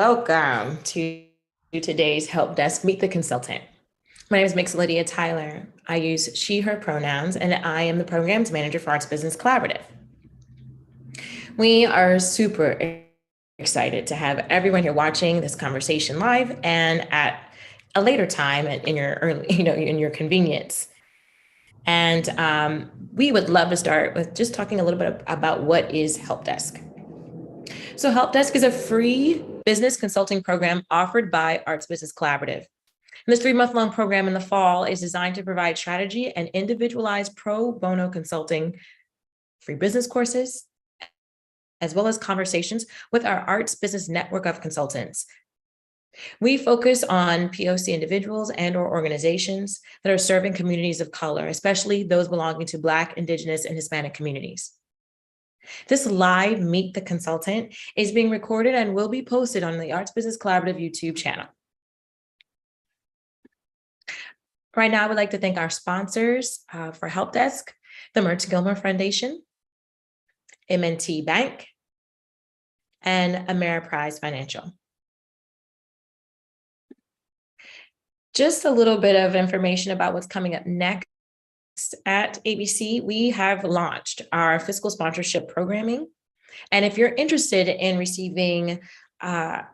Welcome to today's Help Desk Meet the Consultant. My name is Mix Lydia Tyler. I use she, her pronouns, and I am the programs manager for Arts Business Collaborative. We are super excited to have everyone here watching this conversation live and at a later time in your early, in your convenience. And we would love to start with just talking a little bit about what is Help Desk. So Help Desk is a free business consulting program offered by Arts Business Collaborative. And this 3-month-long program in the fall is designed to provide strategy and individualized pro bono consulting, free business courses, as well as conversations with our Arts Business network of consultants. We focus on POC individuals and or organizations that are serving communities of color, especially those belonging to Black, Indigenous, and Hispanic communities. This live Meet the Consultant is being recorded and will be posted on the Arts Business Collaborative YouTube channel. Right now, I would like to thank our sponsors for Help Desk, the Mertz Gilmer Foundation, M&T Bank, and Ameriprise Financial. Just a little bit of information about what's coming up next. At ABC, we have launched our fiscal sponsorship programming. And if you're interested in receiving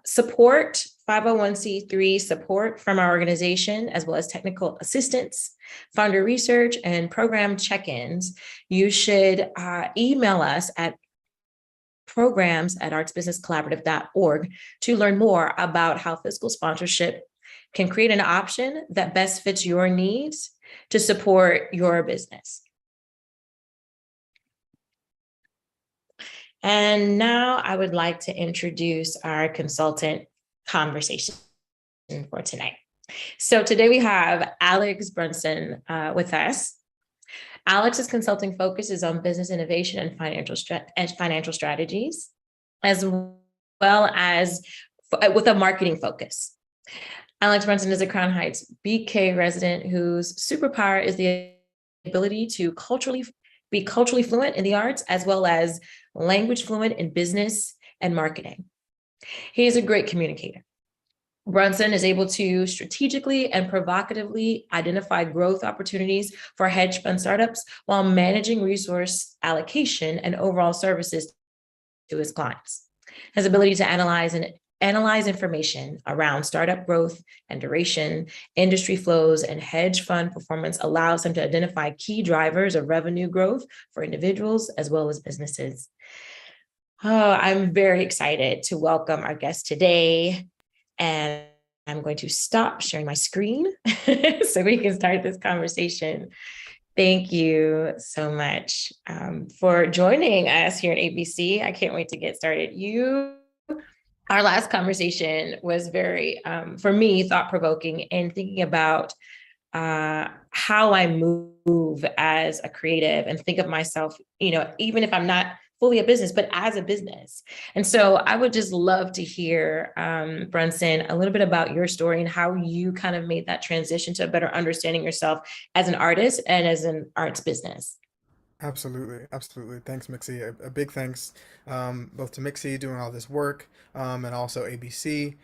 support, 501c3 support from our organization, as well as technical assistance, founder research, and program check-ins, you should email us at programs@artsbusinesscollaborative.org to learn more about how fiscal sponsorship can create an option that best fits your needs to support your business. And now I would like to introduce our consultant conversation for tonight. So today we have Alex Brunson with us. Alex's consulting focus is on business innovation and financial strategies, as well as with a marketing focus. Alex Brunson is a Crown Heights BK resident whose superpower is the ability to be culturally fluent in the arts, as well as language fluent in business and marketing. He is a great communicator. Brunson is able to strategically and provocatively identify growth opportunities for hedge fund startups while managing resource allocation and overall services to his clients. His ability to analyze information around startup growth and duration, industry flows, and hedge fund performance allows him to identify key drivers of revenue growth for individuals as well as businesses. I'm very excited to welcome our guest today, and I'm going to stop sharing my screen so we can start this conversation. Thank you so much for joining us here at ABC. I can't wait to get started. Our last conversation was very, for me, thought-provoking and thinking about how I move as a creative and think of myself, even if I'm not fully a business, but as a business. And so I would just love to hear, Brunson, a little bit about your story and how you kind of made that transition to a better understanding yourself as an artist and as an arts business. Absolutely, absolutely. Thanks, Mixie. A big thanks both to Mixie doing all this work and also ABC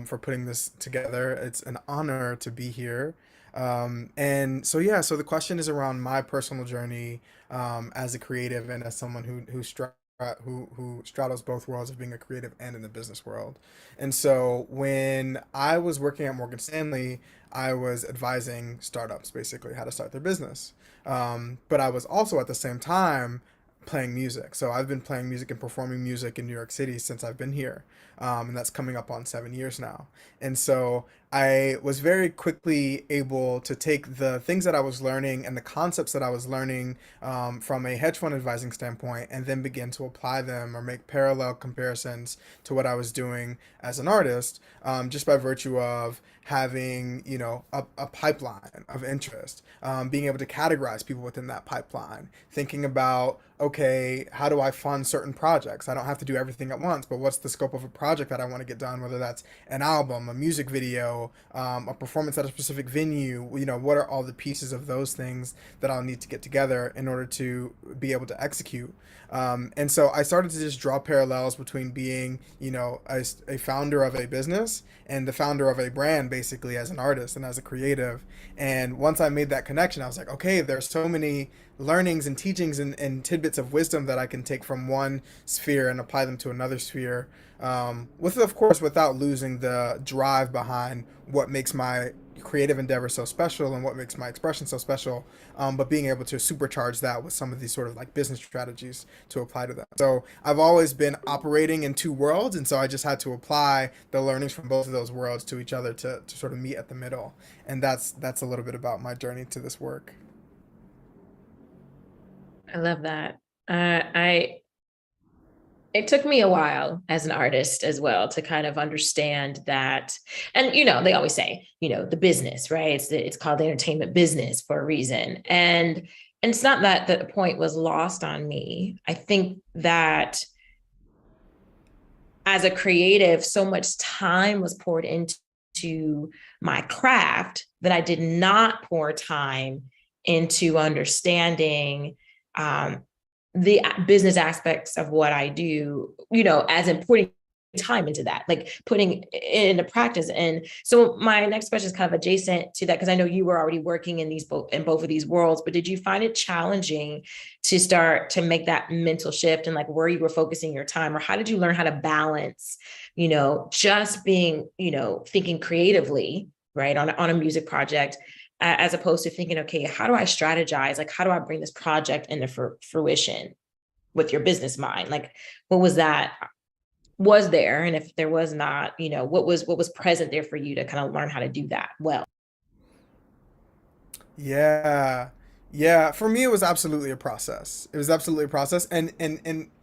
for putting this together. It's an honor to be here. So the question is around my personal journey as a creative and as someone who straddles both worlds of being a creative and in the business world. And so when I was working at Morgan Stanley, I was advising startups basically how to start their business. But I was also at the same time playing music. So I've been playing music and performing music in New York City since I've been here. And that's coming up on 7 years now. And so I was very quickly able to take the things that I was learning and the concepts that I was learning from a hedge fund advising standpoint and then begin to apply them or make parallel comparisons to what I was doing as an artist, just by virtue of having, a pipeline of interest, being able to categorize people within that pipeline, thinking about, okay, how do I fund certain projects? I don't have to do everything at once, but what's the scope of a project that I want to get done, whether that's an album, a music video, a performance at a specific venue, what are all the pieces of those things that I'll need to get together in order to be able to execute. And so I started to just draw parallels between being, a founder of a business and the founder of a brand, basically, as an artist and as a creative. And once I made that connection, I was like, okay, there's so many learnings and teachings and tidbits of wisdom that I can take from one sphere and apply them to another sphere. With, of course, without losing the drive behind what makes my creative endeavor so special and what makes my expression so special, but being able to supercharge that with some of these sort of like business strategies to apply to that. So I've always been operating in two worlds, and so I just had to apply the learnings from both of those worlds to each other to sort of meet at the middle. And that's a little bit about my journey to this work. I love that. I It took me a while as an artist as well to kind of understand that. And they always say, the business, right? It's called the entertainment business for a reason. And it's not that the point was lost on me. I think that as a creative, so much time was poured into my craft that I did not pour time into understanding the business aspects of what I do, as in putting time into that, like putting it into practice. And so my next question is kind of adjacent to that, because I know you were already working in both of these worlds, but did you find it challenging to start to make that mental shift and like where you were focusing your time, or how did you learn how to balance, just being, thinking creatively, right, on a music project, as opposed to thinking, okay, how do I strategize? Like, how do I bring this project into fruition with your business mind? Like, what was that? Was there? And if there was not, what was present there for you to kind of learn how to do that well? Yeah. Yeah, for me it was absolutely a process. It was absolutely a process, and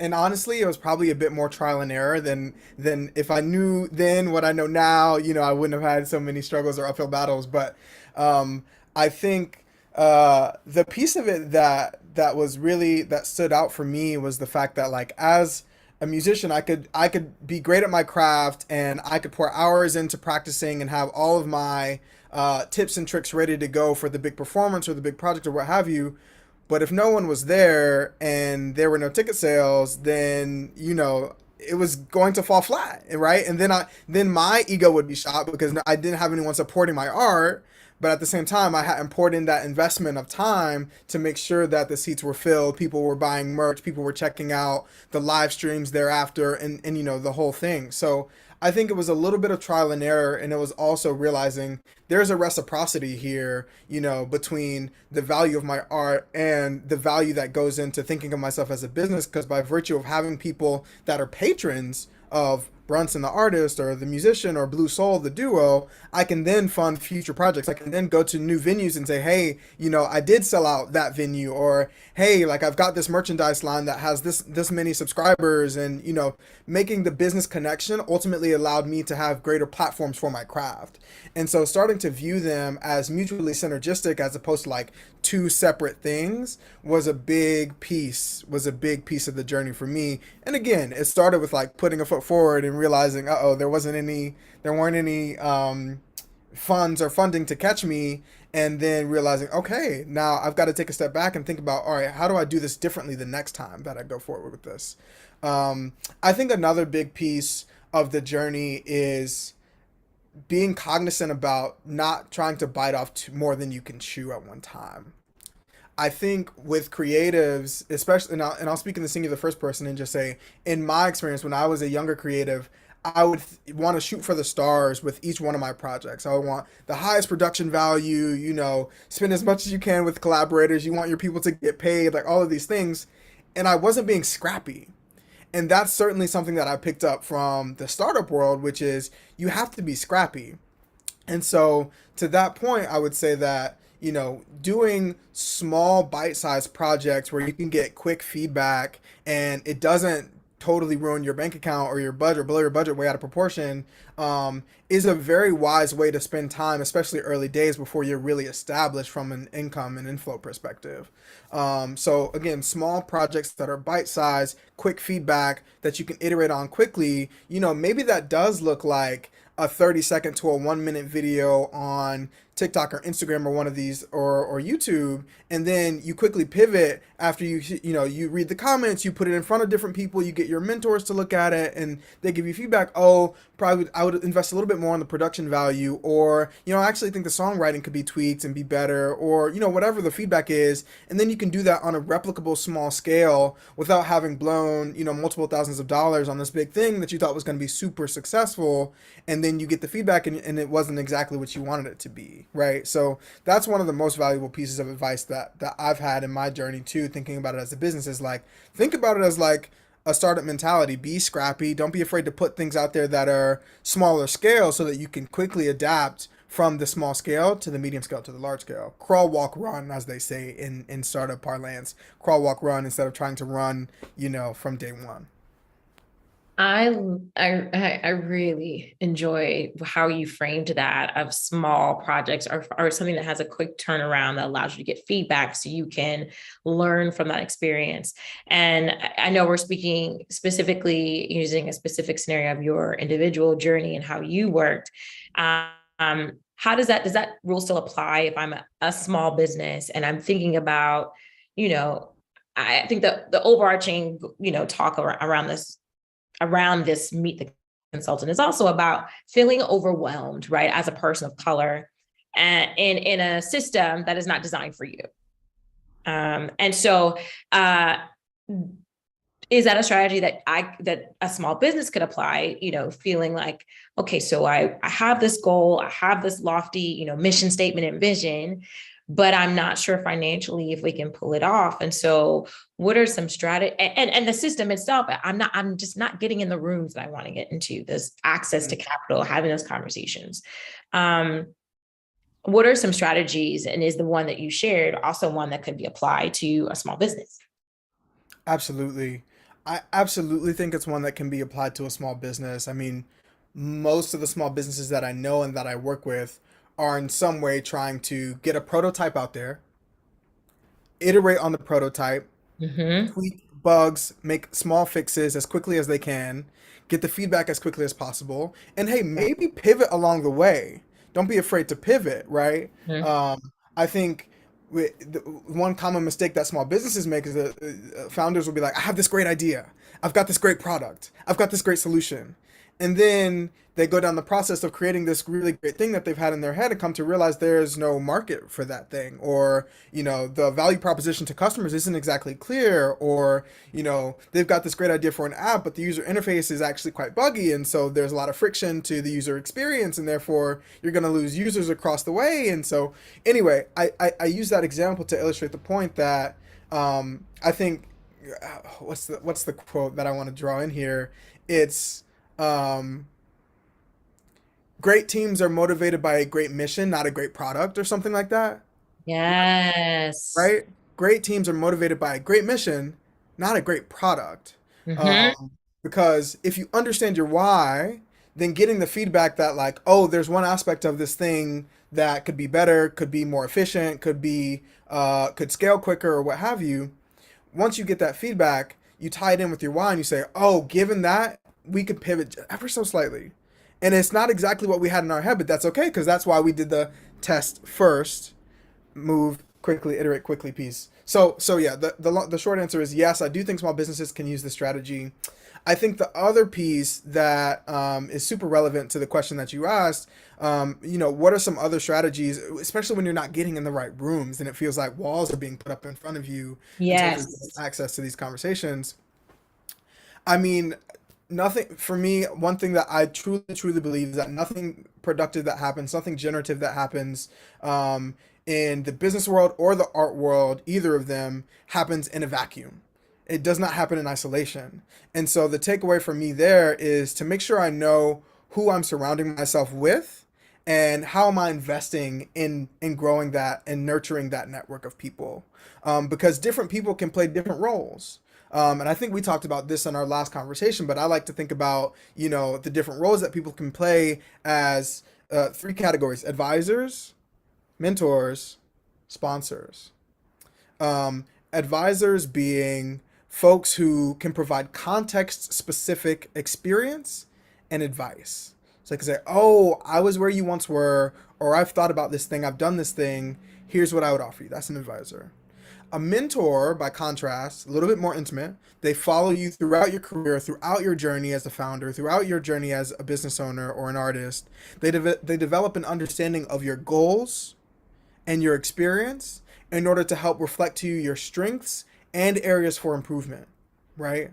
honestly, it was probably a bit more trial and error than if I knew then what I know now, I wouldn't have had so many struggles or uphill battles, but I think the piece of it that stood out for me was the fact that, like, as a musician, I could be great at my craft and I could pour hours into practicing and have all of my tips and tricks ready to go for the big performance or the big project or what have you. But if no one was there and there were no ticket sales, then it was going to fall flat, right? And then my ego would be shot because I didn't have anyone supporting my art. But at the same time, I hadn't poured in that investment of time to make sure that the seats were filled, people were buying merch, people were checking out the live streams thereafter, and the whole thing. So I think it was a little bit of trial and error, and it was also realizing there's a reciprocity here, between the value of my art and the value that goes into thinking of myself as a business, because by virtue of having people that are patrons of Brunson the artist or the musician or Blue Soul the duo, I can then fund future projects. I can then go to new venues and say, hey, I did sell out that venue, or hey, like, I've got this merchandise line that has this many subscribers, and making the business connection ultimately allowed me to have greater platforms for my craft. And so starting to view them as mutually synergistic as opposed to like two separate things was a big piece of the journey for me. And again, it started with like putting a foot forward and realizing, there weren't any funds or funding to catch me, and then realizing, okay, now I've got to take a step back and think about, all right, how do I do this differently the next time that I go forward with this? I think another big piece of the journey is being cognizant about not trying to bite off more than you can chew at one time. I think with creatives, especially, and I'll speak in the singular first person and just say, in my experience, when I was a younger creative, I would want to shoot for the stars with each one of my projects. I would want the highest production value, spend as much as you can with collaborators. You want your people to get paid, like all of these things. And I wasn't being scrappy. And that's certainly something that I picked up from the startup world, which is you have to be scrappy. And so to that point, I would say that, doing small bite-sized projects where you can get quick feedback and it doesn't totally ruin your bank account or your budget, blow your budget way out of proportion, is a very wise way to spend time, especially early days before you're really established from an income and inflow perspective. So again, small projects that are bite-sized, quick feedback that you can iterate on quickly. Maybe that does look like a 30-second to a 1 minute video on TikTok or Instagram or one of these or YouTube, and then you quickly pivot after you read the comments, you put it in front of different people, you get your mentors to look at it, and they give you feedback. Oh, probably I would invest a little bit more on the production value, or I actually think the songwriting could be tweaked and be better, or whatever the feedback is, and then you can do that on a replicable small scale without having blown multiple thousands of dollars on this big thing that you thought was going to be super successful, and then you get the feedback and it wasn't exactly what you wanted it to be, right? So that's one of the most valuable pieces of advice that I've had in my journey too, thinking about it as a business, is like, think about it as like a startup mentality. Be scrappy. Don't be afraid to put things out there that are smaller scale so that you can quickly adapt from the small scale to the medium scale to the large scale. Crawl, walk, run, as they say in startup parlance. Crawl, walk, run instead of trying to run, from day one. I I really enjoy how you framed that, of small projects or something that has a quick turnaround that allows you to get feedback so you can learn from that experience. And I know we're speaking specifically using a specific scenario of your individual journey and how you worked. How does that rule still apply if I'm a small business and I'm thinking about, you know, I think the overarching, talk around this meet the consultant is also about feeling overwhelmed, right, as a person of color and in a system that is not designed for you. And so is that a strategy that a small business could apply, feeling like, okay, so I have this goal, I have this lofty, mission statement and vision, but I'm not sure financially if we can pull it off. And so what are some strategies, and the system itself, I'm just not getting in the rooms that I want to get into, this access to capital, having those conversations. What are some strategies, and is the one that you shared also one that could be applied to a small business? Absolutely. I absolutely think it's one that can be applied to a small business. I mean, most of the small businesses that I know and that I work with are in some way trying to get a prototype out there, iterate on the prototype, Mm-hmm. tweak bugs, make small fixes as quickly as they can, get the feedback as quickly as possible, and hey, maybe pivot along the way. Don't be afraid to pivot, right? Mm-hmm. I think the one common mistake that small businesses make is that founders will be like, I have this great idea, I've got this great product, I've got this great solution, and then they go down the process of creating this really great thing that they've had in their head and come to realize there's no market for that thing, or the value proposition to customers isn't exactly clear, or they've got this great idea for an app but the user interface is actually quite buggy, and so there's a lot of friction to the user experience, and therefore you're going to lose users across the way. And so anyway, I use that example to illustrate the point that I think what's the quote that I want to draw in here. It's um, great teams are motivated by a great mission, not a great product, or something like that, Yes. right? Great teams are motivated by a great mission, not a great product. Mm-hmm. Um, because if you understand your why, then getting the feedback that, like, oh, there's one aspect of this thing that could be better, could be more efficient, could scale quicker, or what have you. Once you get that feedback, you tie it in with your why and you say, oh, given that, we could pivot ever so slightly. And it's not exactly what we had in our head, but that's okay because that's why we did the test first, move quickly, iterate quickly piece. So yeah, the short answer is yes, I do think small businesses can use this strategy. I think the other piece that is super relevant to the question that you asked, what are some other strategies, especially when you're not getting in the right rooms and it feels like walls are being put up in front of you in terms of Yes. access to these conversations. I mean, nothing for me. One thing that I truly, truly believe is that nothing productive that happens, nothing generative that happens in the business world or the art world, either of them, happens in a vacuum. It does not happen in isolation. And so the takeaway for me there is to make sure I know who I'm surrounding myself with and how am I investing in growing that and nurturing that network of people. Because different people can play different roles. And I think we talked about this in our last conversation, but I like to think about, the different roles that people can play as three categories: advisors, mentors, sponsors. Advisors being folks who can provide context specific experience and advice. So So they can say, oh, I was where you once were, or I've thought about this thing, I've done this thing, here's what I would offer you. That's an advisor. A mentor, by contrast, a little bit more intimate. They follow you throughout your career, throughout your journey as a founder, throughout your journey as a business owner or an artist. They develop an understanding of your goals and your experience in order to help reflect to you your strengths and areas for improvement, right?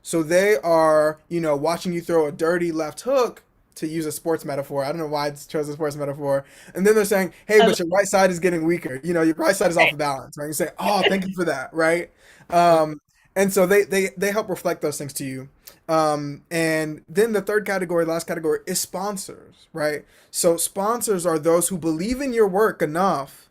So they are, watching you throw a dirty left hook, to use a sports metaphor. I don't know why I chose a sports metaphor. And then they're saying, hey, I but your right side is getting weaker. Your right side is off of balance, right? You say, oh, thank you for that, right? Um, and so they help reflect those things to you. And then the third category, last category, is sponsors, right? So sponsors are those who believe in your work enough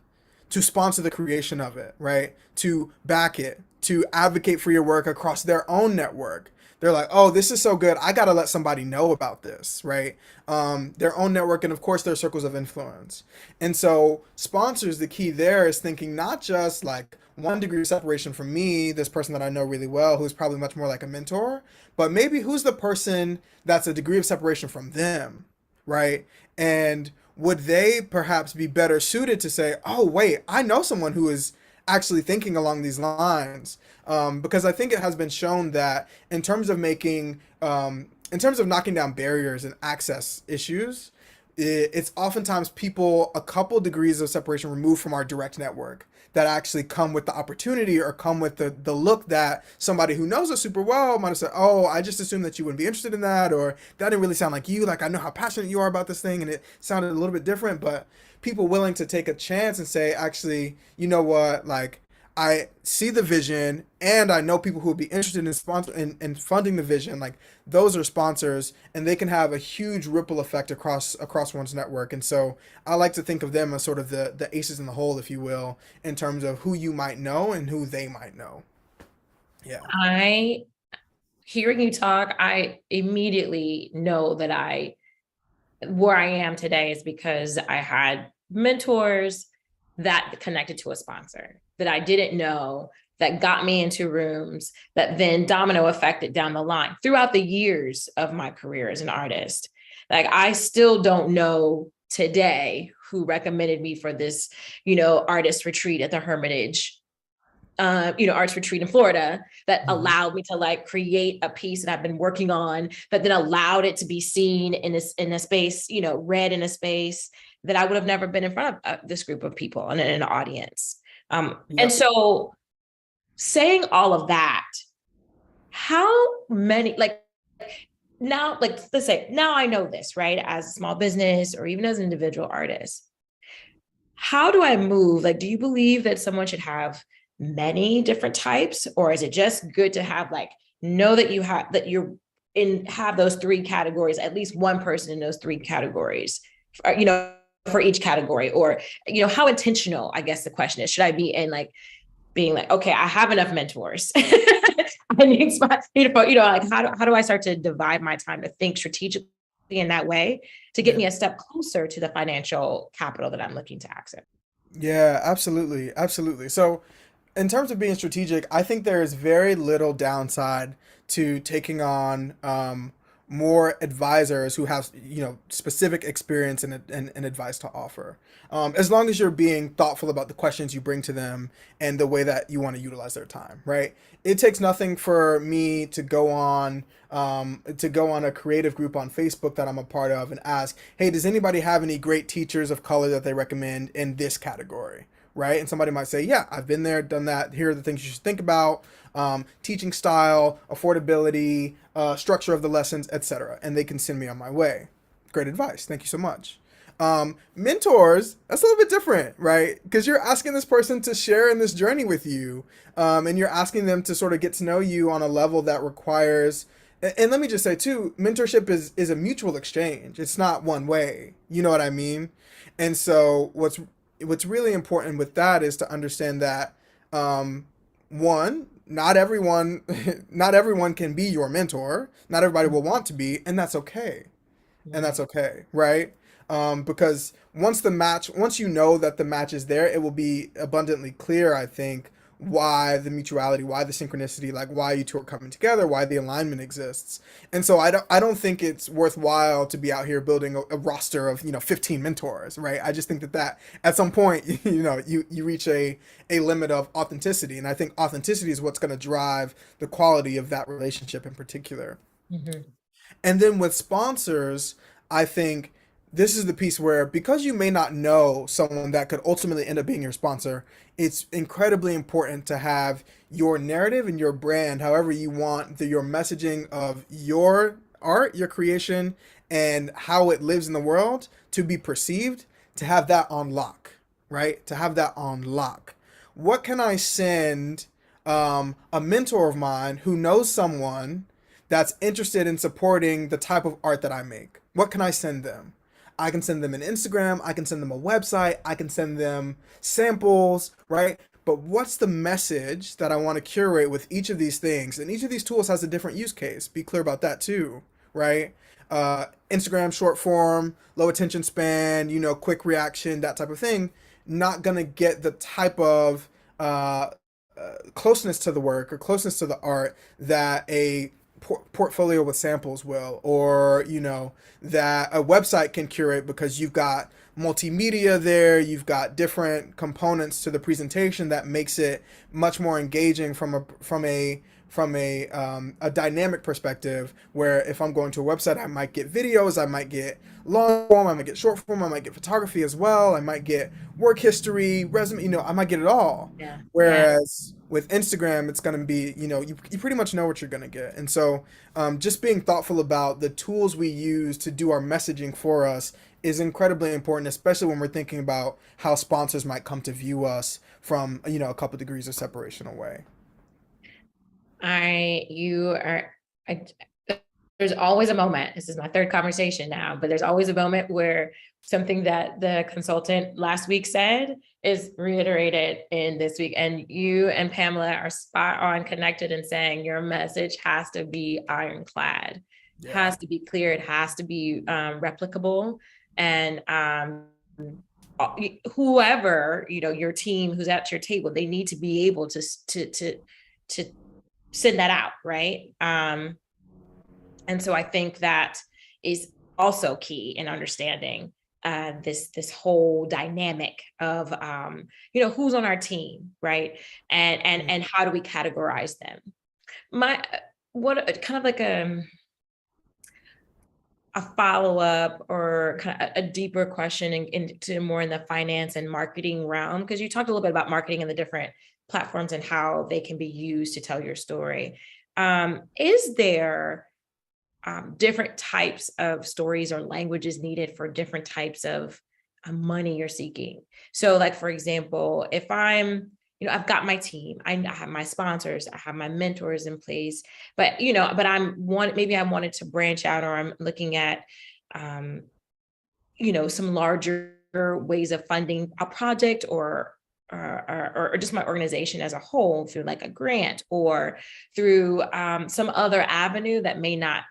to sponsor the creation of it, right? To back it, to advocate for your work across their own network. They're like, oh, this is so good. I got to let somebody know about this, right? Their own network and, of course, their circles of influence. And so sponsors, the key there is thinking not just like 1 degree of separation from me, this person that I know really well, who's probably much more like a mentor, but maybe who's the person that's a degree of separation from them, right? And would they perhaps be better suited to say, oh, wait, I know someone who is actually thinking along these lines? Because I think it has been shown that in terms of knocking down barriers and access issues, it's oftentimes people a couple degrees of separation removed from our direct network that actually come with the opportunity or come with the look that somebody who knows us super well might have said, oh, I just assumed that you wouldn't be interested in that, or that didn't really sound like you. Like, I know how passionate you are about this thing, and it sounded a little bit different, but people willing to take a chance and say, actually, you know what, like, I see the vision and I know people who would be interested in in funding the vision. Like, those are sponsors and they can have a huge ripple effect across one's network. And so I like to think of them as sort of the aces in the hole, if you will, in terms of who you might know and who they might know. Yeah. I hearing you talk, I immediately know that where I am today is because I had mentors that connected to a sponsor that I didn't know, that got me into rooms that then domino affected down the line throughout the years of my career as an artist. Like, I still don't know today who recommended me for this, artist retreat at the Hermitage, arts retreat in Florida that Mhm. allowed me to like create a piece that I've been working on, but then allowed it to be seen in a space, read in a space that I would have never been in front of this group of people and in an audience. And Yep. so saying all of that, how many, like, now, like, let's say now I know this, right? As a small business or even as an individual artist, how do I move? Like, do you believe that someone should have many different types, or is it just good to have like, know that have those three categories, at least one person in those three categories, for each category? Or, how intentional, I guess the question is, should I be in like being like, okay, I have enough mentors. I need, like, how do I start to divide my time to think strategically in that way to get Yeah. me a step closer to the financial capital that I'm looking to access? Yeah, absolutely. Absolutely. So, in terms of being strategic, I think there is very little downside to taking on more advisors who have specific experience and advice to offer. As long as you're being thoughtful about the questions you bring to them and the way that you want to utilize their time, right? It takes nothing for me to go on a creative group on Facebook that I'm a part of and ask, hey, does anybody have any great teachers of color that they recommend in this category? Right? And somebody might say, yeah, I've been there, done that. Here are the things you should think about: teaching style, affordability, structure of the lessons, etc. And they can send me on my way. Great advice. Thank you so much. Mentors, that's a little bit different, right? Because you're asking this person to share in this journey with you, and you're asking them to sort of get to know you on a level that requires. And let me just say too, mentorship is a mutual exchange. It's not one way. You know what I mean? And so what's really important with that is to understand that one, not everyone not everyone can be your mentor. Not everybody will want to be, and that's okay. And that's okay, right? Because once you know that the match is there, it will be abundantly clear, I think, why the mutuality, why the synchronicity, like why you two are coming together, why the alignment exists. And so I don't think it's worthwhile to be out here building a roster of, 15 mentors, right? I just think that at some point, you reach a limit of authenticity. And I think authenticity is what's going to drive the quality of that relationship in particular. Mhm. And then with sponsors, I think this is the piece where, because you may not know someone that could ultimately end up being your sponsor, it's incredibly important to have your narrative and your brand, however you want your messaging of your art, your creation, and how it lives in the world to be perceived, to have that on lock, right? To have that on lock. What can I send a mentor of mine who knows someone that's interested in supporting the type of art that I make? What can I send them? I can send them an Instagram, I can send them a website, I can send them samples, right? But what's the message that I want to curate with each of these things? And each of these tools has a different use case. Be clear about that too, right? Instagram short form, low attention span, quick reaction, that type of thing. Not gonna get the type of closeness to the work or closeness to the art that a portfolio with samples will, or that a website can curate, because you've got multimedia there, you've got different components to the presentation that makes it much more engaging from a dynamic perspective, where if I'm going to a website, I might get videos, I might get long form, I might get short form, I might get photography as well, I might get work history, resume, I might get it all. Yeah. Yeah. Whereas with Instagram, it's going to be, you pretty much know what you're going to get. And so just being thoughtful about the tools we use to do our messaging for us is incredibly important, especially when we're thinking about how sponsors might come to view us from, a couple degrees of separation away. You are, I, there's always a moment, this is my third conversation now, but there's always a moment where something that the consultant last week said is reiterated in this week. And you and Pamela are spot on connected in saying your message has to be ironclad, Yeah. has to be clear, it has to be replicable. And whoever, your team who's at your table, they need to be able to send that out, right? And so I think that is also key in understanding this whole dynamic of who's on our team, right? And how do we categorize them? What kind of like a follow-up or kind of a deeper question into more in the finance and marketing realm, because you talked a little bit about marketing and the different platforms and how they can be used to tell your story. Is there different types of stories or languages needed for different types of money you're seeking? So like, for example, if I've got my team, I have my sponsors, I have my mentors in place, but maybe I wanted to branch out, or I'm looking at, some larger ways of funding a project, or just my organization as a whole through like a grant or through some other avenue that may not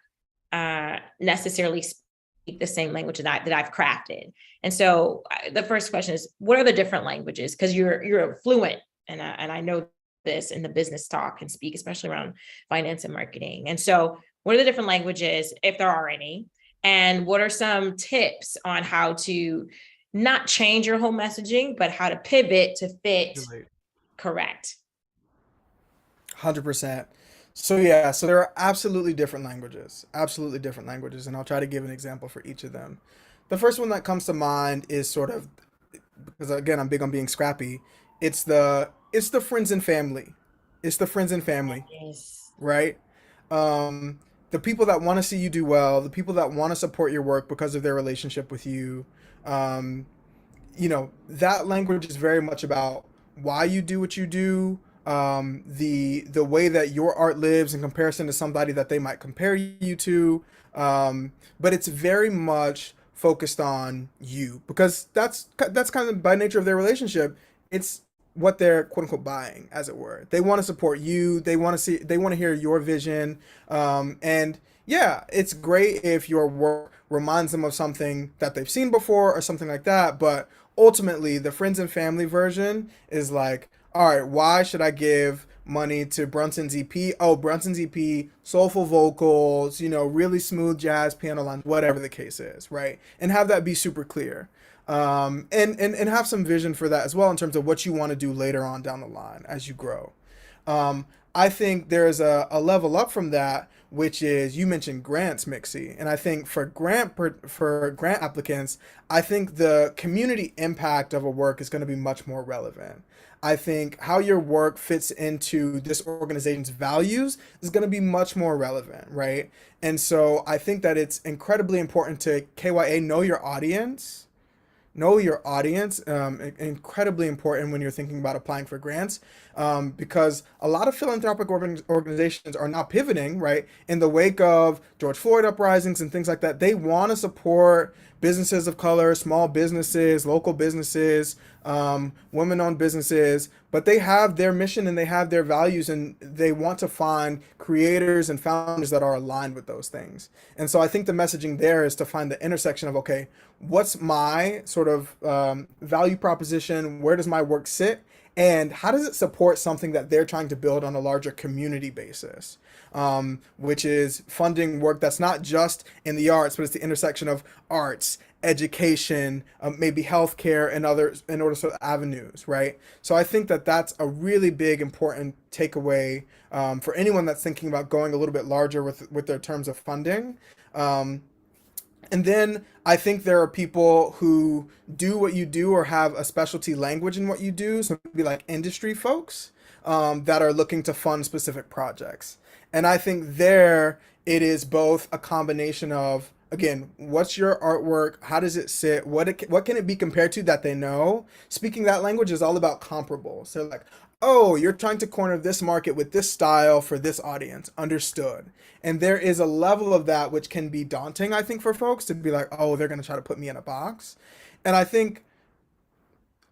necessarily speak the same language that I've crafted. And so the first question is, what are the different languages? Because you're fluent, and I know this in the business talk and speak, especially around finance and marketing. And so what are the different languages, if there are any? And what are some tips on how to not change your whole messaging, but how to pivot to fit correct? 100%. So yeah, so there are absolutely different languages, and I'll try to give an example for each of them. The first one that comes to mind is sort of, because again, I'm big on being scrappy. It's the friends and family. It's the friends and family, Yes. right? Um, the people that want to see you do well, the people that want to support your work because of their relationship with you. Um, that language is very much about why you do what you do, the way that your art lives in comparison to somebody that they might compare you to, but it's very much focused on you, because that's kind of by nature of their relationship. It's what they're quote unquote buying, as it were. They want to support you. They want to hear your vision. And yeah, it's great if your work reminds them of something that they've seen before or something like that. But ultimately, the friends and family version is like, all right, why should I give money to Brunson's EP? Oh, Brunson's EP, soulful vocals, really smooth jazz piano lines, whatever the case is, right? And have that be super clear. And have some vision for that as well in terms of what you want to do later on down the line as you grow. Um, I think there's a level up from that, which is you mentioned grants, Mixie, and I think for grant applicants, I think the community impact of a work is going to be much more relevant. I think how your work fits into this organization's values is going to be much more relevant, right? And so I think that it's incredibly important to KYA know your audience, incredibly important when you're thinking about applying for grants, because a lot of philanthropic organizations are now pivoting, right, in the wake of George Floyd uprisings and things like that. They want to support businesses of color, small businesses, local businesses, women-owned businesses, but they have their mission and they have their values, and they want to find creators and founders that are aligned with those things. And so I think the messaging there is to find the intersection of, okay, what's my sort of value proposition? Where does my work sit? And how does it support something that they're trying to build on a larger community basis? Which is funding work that's not just in the arts, but it's the intersection of arts, education, maybe healthcare, and other sort of avenues, right? So I think that that's a really big, important takeaway for anyone that's thinking about going a little bit larger with their terms of funding. And then I think there are people who do what you do or have a specialty language in what you do. So maybe like industry folks that are looking to fund specific projects. And I think there it is both a combination of, again, what's your artwork? How does it sit? What can it be compared to that they know? Speaking that language is all about comparables. So like, oh, you're trying to corner this market with this style for this audience. Understood. And there is a level of that which can be daunting, I think, for folks to be like, oh, they're going to try to put me in a box. And I think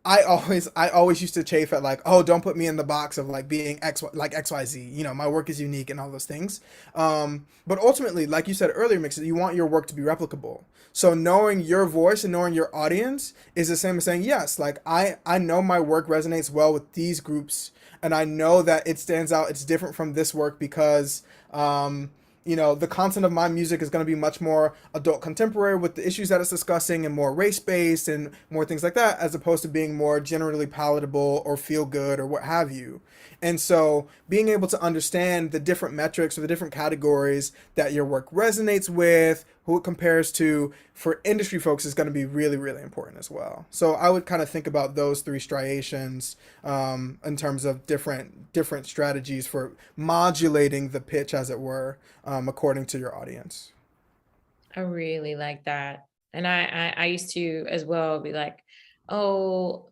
I always used to chafe at like, oh, don't put me in the box of like being XYZ. My work is unique and all those things. But ultimately, like you said earlier, Mix, you want your work to be replicable. So knowing your voice and knowing your audience is the same as saying, yes, like I know my work resonates well with these groups, and I know that it stands out. It's different from this work because the content of my music is going to be much more adult contemporary with the issues that it's discussing, and more race-based and more things like that, as opposed to being more generally palatable or feel good or what have you. And so being able to understand the different metrics or the different categories that your work resonates with, who it compares to, for industry folks is going to be really, really important as well. So I would kind of think about those three striations in terms of different strategies for modulating the pitch, as it were, according to your audience. I really like that. And I used to as well be like, oh,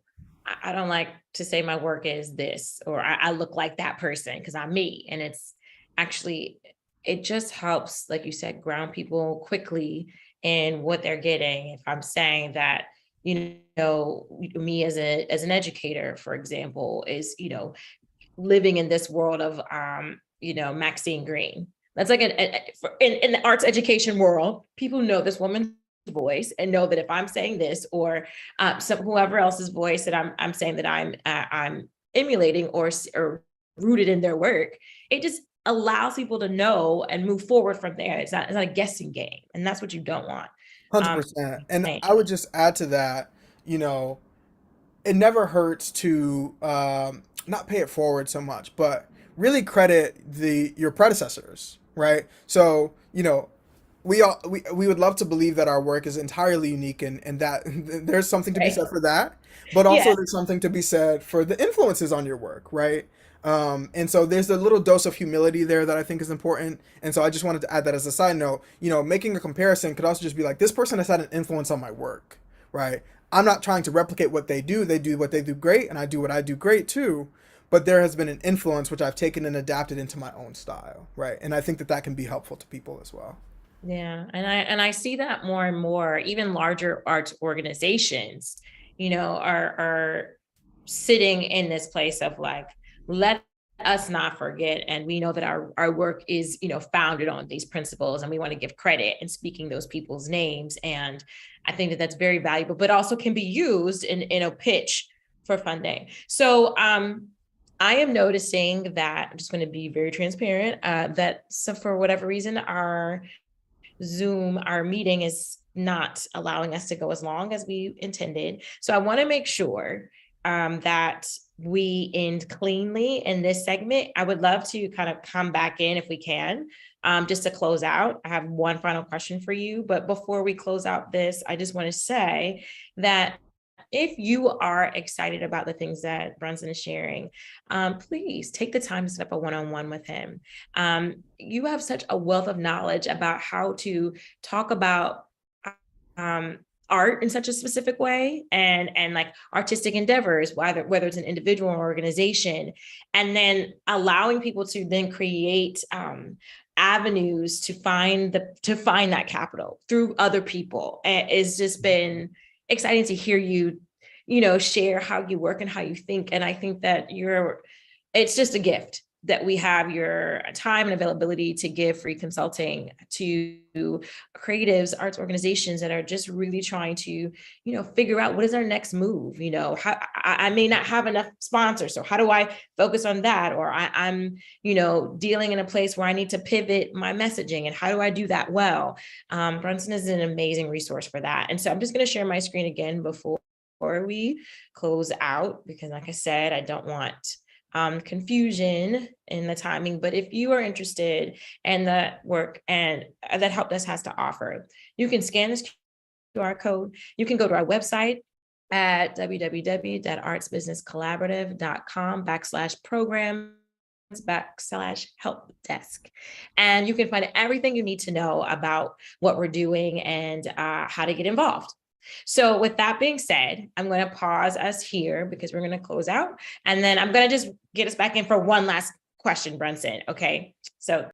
I don't like to say my work is this, or I look like that person because I'm me. And it's actually, it just helps, like you said, ground people quickly in what they're getting. If I'm saying that, me as an educator, for example, is, living in this world of Maxine Green. That's like in the arts education world, people know this woman's voice and know that if I'm saying this, or whoever else's voice that I'm saying that I'm emulating or rooted in their work, it just allows people to know and move forward from there. It's not a guessing game, and that's what you don't want. Um, 100%. And I would just add to that, you know, it never hurts to not pay it forward so much, but really credit your predecessors, right? So, we would love to believe that our work is entirely unique, and that there's something to be right. said for that, but Yeah. also there's something to be said for the influences on your work, right? And so there's a little dose of humility there that I think is important. And so I just wanted to add that as a side note. Making a comparison could also just be like, this person has had an influence on my work, right? I'm not trying to replicate what they do. They do what they do great, and I do what I do great too. But there has been an influence which I've taken and adapted into my own style, right? And I think that can be helpful to people as well. Yeah, and I see that more and more. Even larger arts organizations, are sitting in this place of like, let us not forget, and we know that our work is founded on these principles, and we want to give credit and speaking those people's names. And I think that that's very valuable, but also can be used in a pitch for funding. So I am noticing that, I'm just going to be very transparent, that so for whatever reason, our Zoom, our meeting is not allowing us to go as long as we intended. So I want to make sure that we end cleanly in this segment. I would love to kind of come back in if we can, just to close out. I have one final question for you, but before we close out this, I just want to say that if you are excited about the things that Brunson is sharing, please take the time to set up a one-on-one with him. You have such a wealth of knowledge about how to talk about um, art in such a specific way, and like artistic endeavors, whether it's an individual or organization, and then allowing people to then create avenues to find that capital through other people. And it's just been exciting to hear you, share how you work and how you think. And I think that it's just a gift that we have your time and availability to give free consulting to creatives, arts organizations that are just really trying to, figure out what is our next move. How I may not have enough sponsors, so how do I focus on that? Or I'm, dealing in a place where I need to pivot my messaging, and how do I do that well? Brunson is an amazing resource for that. And so I'm just going to share my screen again before we close out, because like I said, I don't want confusion in the timing. But if you are interested in the work and that Help Desk has to offer, you can scan this QR code. You can go to our website at www.artsbusinesscollaborative.com/programs/help desk. And you can find everything you need to know about what we're doing and how to get involved. So with that being said, I'm going to pause us here because we're going to close out. And then I'm going to just get us back in for one last question, Brunson. Okay. So